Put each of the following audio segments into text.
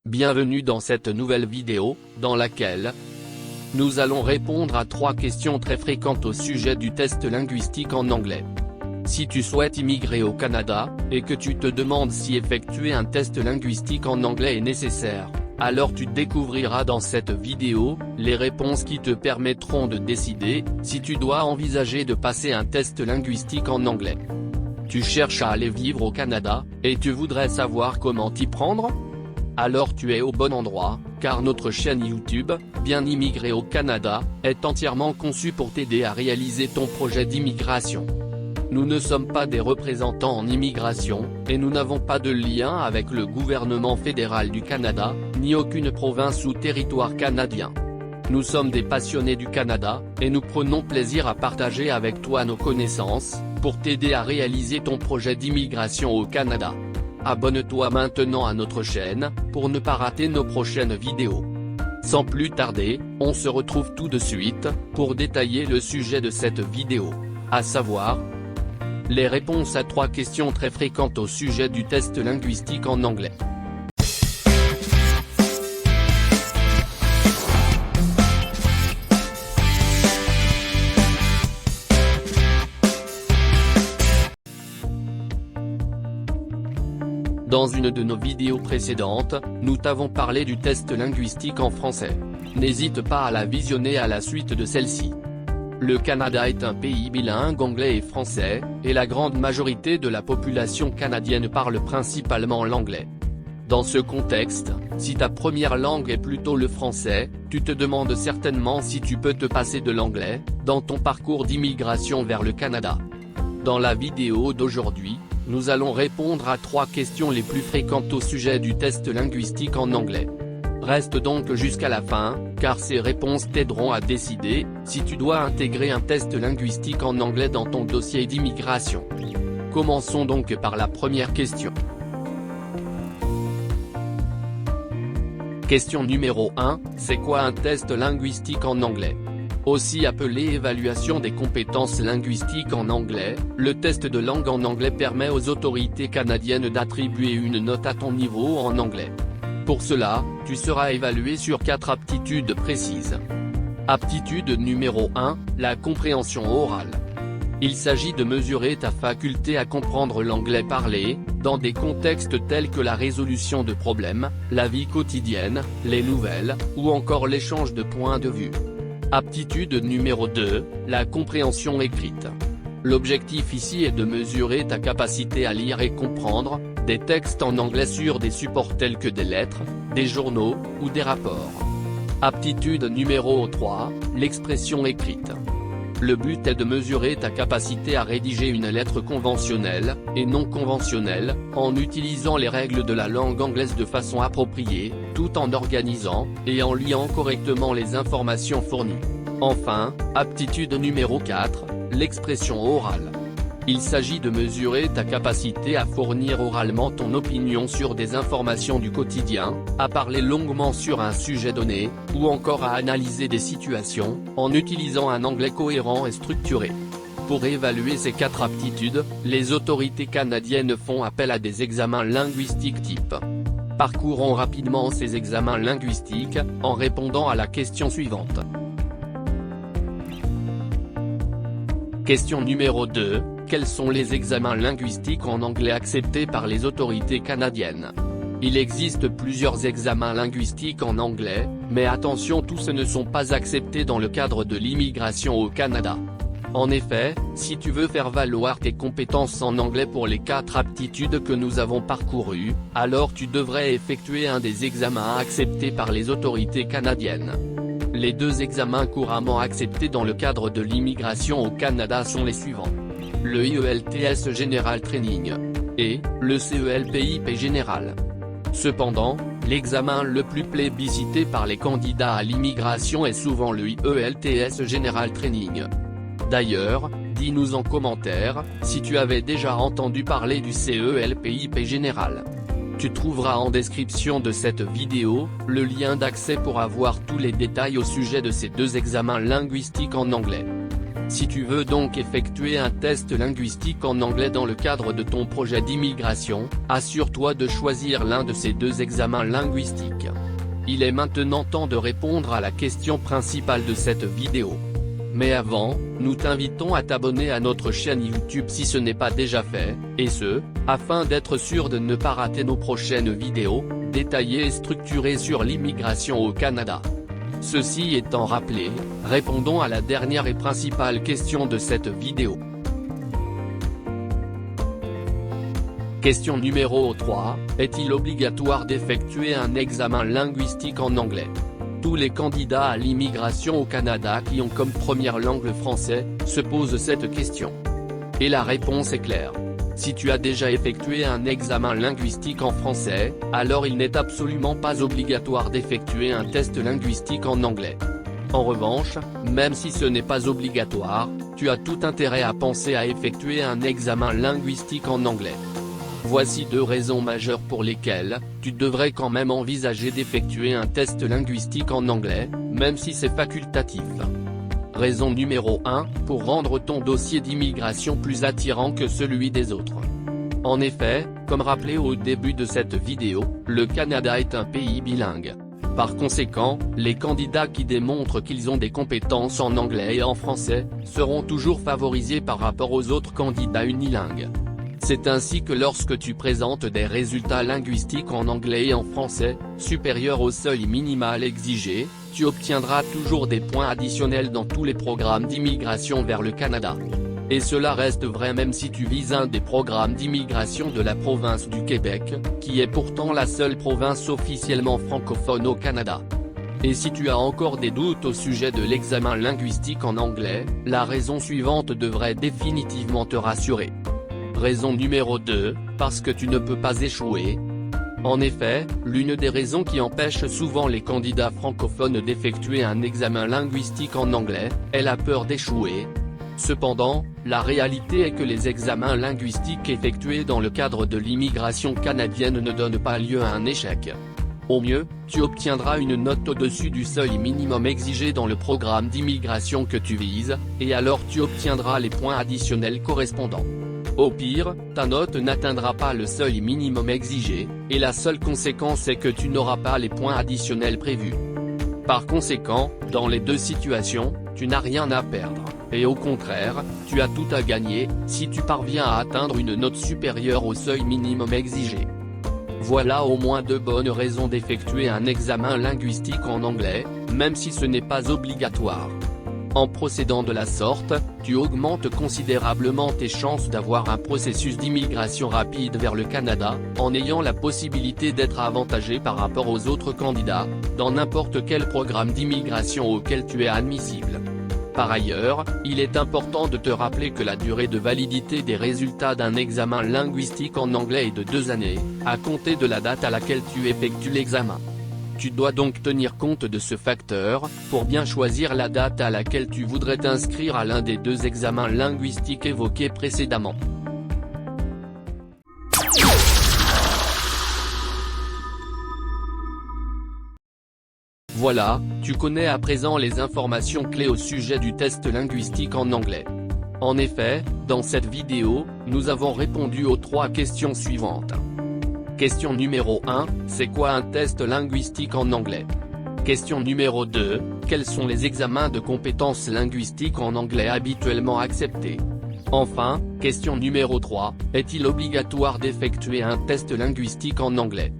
Bienvenue dans cette nouvelle vidéo, dans laquelle nous allons répondre à 3 questions très fréquentes au sujet du test linguistique en anglais. Si tu souhaites immigrer au Canada, et que tu te demandes si effectuer un test linguistique en anglais est nécessaire, alors tu découvriras dans cette vidéo, les réponses qui te permettront de décider, si tu dois envisager de passer un test linguistique en anglais. Tu cherches à aller vivre au Canada, et tu voudrais savoir comment t'y prendre ? Alors tu es au bon endroit, car notre chaîne YouTube, Bien immigrer au Canada, est entièrement conçue pour t'aider à réaliser ton projet d'immigration. Nous ne sommes pas des représentants en immigration, et nous n'avons pas de lien avec le gouvernement fédéral du Canada, ni aucune province ou territoire canadien. Nous sommes des passionnés du Canada, et nous prenons plaisir à partager avec toi nos connaissances, pour t'aider à réaliser ton projet d'immigration au Canada. Abonne-toi maintenant à notre chaîne, pour ne pas rater nos prochaines vidéos. Sans plus tarder, on se retrouve tout de suite, pour détailler le sujet de cette vidéo. À savoir, les réponses à 3 questions très fréquentes au sujet du test linguistique en anglais. Dans une de nos vidéos précédentes, nous t'avons parlé du test linguistique en français. N'hésite pas à la visionner à la suite de celle-ci. Le Canada est un pays bilingue anglais et français, et la grande majorité de la population canadienne parle principalement l'anglais. Dans ce contexte, si ta première langue est plutôt le français, tu te demandes certainement si tu peux te passer de l'anglais, dans ton parcours d'immigration vers le Canada. Dans la vidéo d'aujourd'hui, nous allons répondre à 3 questions les plus fréquentes au sujet du test linguistique en anglais. Reste donc jusqu'à la fin, car ces réponses t'aideront à décider, si tu dois intégrer un test linguistique en anglais dans ton dossier d'immigration. Commençons donc par la première question. Question numéro 1, c'est quoi un test linguistique en anglais ? Aussi appelé évaluation des compétences linguistiques en anglais, le test de langue en anglais permet aux autorités canadiennes d'attribuer une note à ton niveau en anglais. Pour cela, tu seras évalué sur 4 aptitudes précises. Aptitude numéro 1, la compréhension orale. Il s'agit de mesurer ta faculté à comprendre l'anglais parlé, dans des contextes tels que la résolution de problèmes, la vie quotidienne, les nouvelles, ou encore l'échange de points de vue. Aptitude numéro 2, la compréhension écrite. L'objectif ici est de mesurer ta capacité à lire et comprendre des textes en anglais sur des supports tels que des lettres, des journaux, ou des rapports. Aptitude numéro 3, l'expression écrite. Le but est de mesurer ta capacité à rédiger une lettre conventionnelle, et non conventionnelle, en utilisant les règles de la langue anglaise de façon appropriée, tout en organisant, et en liant correctement les informations fournies. Enfin, aptitude numéro 4, l'expression orale. Il s'agit de mesurer ta capacité à fournir oralement ton opinion sur des informations du quotidien, à parler longuement sur un sujet donné, ou encore à analyser des situations, en utilisant un anglais cohérent et structuré. Pour évaluer ces 4 aptitudes, les autorités canadiennes font appel à des examens linguistiques type. Parcourons rapidement ces examens linguistiques, en répondant à la question suivante. Question numéro 2. Quels sont les examens linguistiques en anglais acceptés par les autorités canadiennes ? Il existe plusieurs examens linguistiques en anglais, mais attention, tous ne sont pas acceptés dans le cadre de l'immigration au Canada. En effet, si tu veux faire valoir tes compétences en anglais pour les 4 aptitudes que nous avons parcourues, alors tu devrais effectuer un des examens acceptés par les autorités canadiennes. Les 2 examens couramment acceptés dans le cadre de l'immigration au Canada sont les suivants. Le IELTS General Training. Et, le CELPIP Général. Cependant, l'examen le plus plébiscité par les candidats à l'immigration est souvent le IELTS General Training. D'ailleurs, dis-nous en commentaire, si tu avais déjà entendu parler du CELPIP Général. Tu trouveras en description de cette vidéo, le lien d'accès pour avoir tous les détails au sujet de ces 2 examens linguistiques en anglais. Si tu veux donc effectuer un test linguistique en anglais dans le cadre de ton projet d'immigration, assure-toi de choisir l'un de ces deux examens linguistiques. Il est maintenant temps de répondre à la question principale de cette vidéo. Mais avant, nous t'invitons à t'abonner à notre chaîne YouTube si ce n'est pas déjà fait, et ce, afin d'être sûr de ne pas rater nos prochaines vidéos, détaillées et structurées sur l'immigration au Canada. Ceci étant rappelé, répondons à la dernière et principale question de cette vidéo. Question numéro 3, est-il obligatoire d'effectuer un examen linguistique en anglais? Tous les candidats à l'immigration au Canada qui ont comme première langue le français, se posent cette question. Et la réponse est claire. Si tu as déjà effectué un examen linguistique en français, alors il n'est absolument pas obligatoire d'effectuer un test linguistique en anglais. En revanche, même si ce n'est pas obligatoire, tu as tout intérêt à penser à effectuer un examen linguistique en anglais. Voici deux raisons majeures pour lesquelles tu devrais quand même envisager d'effectuer un test linguistique en anglais, même si c'est facultatif. Raison numéro 1, pour rendre ton dossier d'immigration plus attirant que celui des autres. En effet, comme rappelé au début de cette vidéo, le Canada est un pays bilingue. Par conséquent, les candidats qui démontrent qu'ils ont des compétences en anglais et en français, seront toujours favorisés par rapport aux autres candidats unilingues. C'est ainsi que lorsque tu présentes des résultats linguistiques en anglais et en français, supérieurs au seuil minimal exigé, tu obtiendras toujours des points additionnels dans tous les programmes d'immigration vers le Canada. Et cela reste vrai même si tu vises un des programmes d'immigration de la province du Québec, qui est pourtant la seule province officiellement francophone au Canada. Et si tu as encore des doutes au sujet de l'examen linguistique en anglais, la raison suivante devrait définitivement te rassurer. Raison numéro 2, parce que tu ne peux pas échouer. En effet, l'une des raisons qui empêche souvent les candidats francophones d'effectuer un examen linguistique en anglais, est la peur d'échouer. Cependant, la réalité est que les examens linguistiques effectués dans le cadre de l'immigration canadienne ne donnent pas lieu à un échec. Au mieux, tu obtiendras une note au-dessus du seuil minimum exigé dans le programme d'immigration que tu vises, et alors tu obtiendras les points additionnels correspondants. Au pire, ta note n'atteindra pas le seuil minimum exigé, et la seule conséquence est que tu n'auras pas les points additionnels prévus. Par conséquent, dans les deux situations, tu n'as rien à perdre, et au contraire, tu as tout à gagner, si tu parviens à atteindre une note supérieure au seuil minimum exigé. Voilà au moins deux bonnes raisons d'effectuer un examen linguistique en anglais, même si ce n'est pas obligatoire. En procédant de la sorte, tu augmentes considérablement tes chances d'avoir un processus d'immigration rapide vers le Canada, en ayant la possibilité d'être avantagé par rapport aux autres candidats, dans n'importe quel programme d'immigration auquel tu es admissible. Par ailleurs, il est important de te rappeler que la durée de validité des résultats d'un examen linguistique en anglais est de 2 années, à compter de la date à laquelle tu effectues l'examen. Tu dois donc tenir compte de ce facteur, pour bien choisir la date à laquelle tu voudrais t'inscrire à l'un des deux examens linguistiques évoqués précédemment. Voilà, tu connais à présent les informations clés au sujet du test linguistique en anglais. En effet, dans cette vidéo, nous avons répondu aux 3 questions suivantes. Question numéro 1, c'est quoi un test linguistique en anglais? Question numéro 2, quels sont les examens de compétences linguistiques en anglais habituellement acceptés? Enfin, question numéro 3, est-il obligatoire d'effectuer un test linguistique en anglais?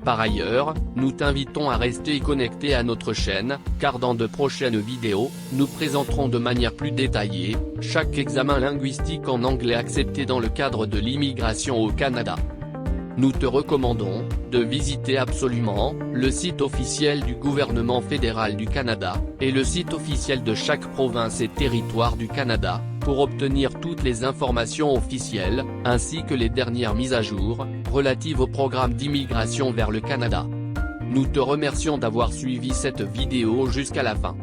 Par ailleurs, nous t'invitons à rester connecté à notre chaîne, car dans de prochaines vidéos, nous présenterons de manière plus détaillée, chaque examen linguistique en anglais accepté dans le cadre de l'immigration au Canada. Nous te recommandons de visiter absolument le site officiel du gouvernement fédéral du Canada, et le site officiel de chaque province et territoire du Canada, pour obtenir toutes les informations officielles, ainsi que les dernières mises à jour, relatives au programme d'immigration vers le Canada. Nous te remercions d'avoir suivi cette vidéo jusqu'à la fin.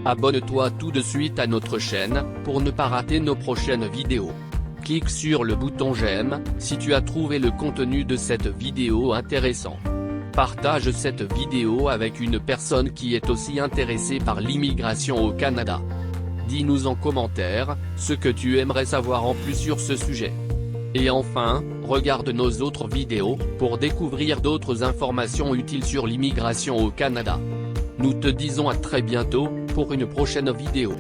Abonne-toi tout de suite à notre chaîne, pour ne pas rater nos prochaines vidéos. Clique sur le bouton j'aime, si tu as trouvé le contenu de cette vidéo intéressant. Partage cette vidéo avec une personne qui est aussi intéressée par l'immigration au Canada. dis-nous en commentaire, ce que tu aimerais savoir en plus sur ce sujet. Et enfin, regarde nos autres vidéos, pour découvrir d'autres informations utiles sur l'immigration au Canada. Nous te disons à très bientôt, pour une prochaine vidéo.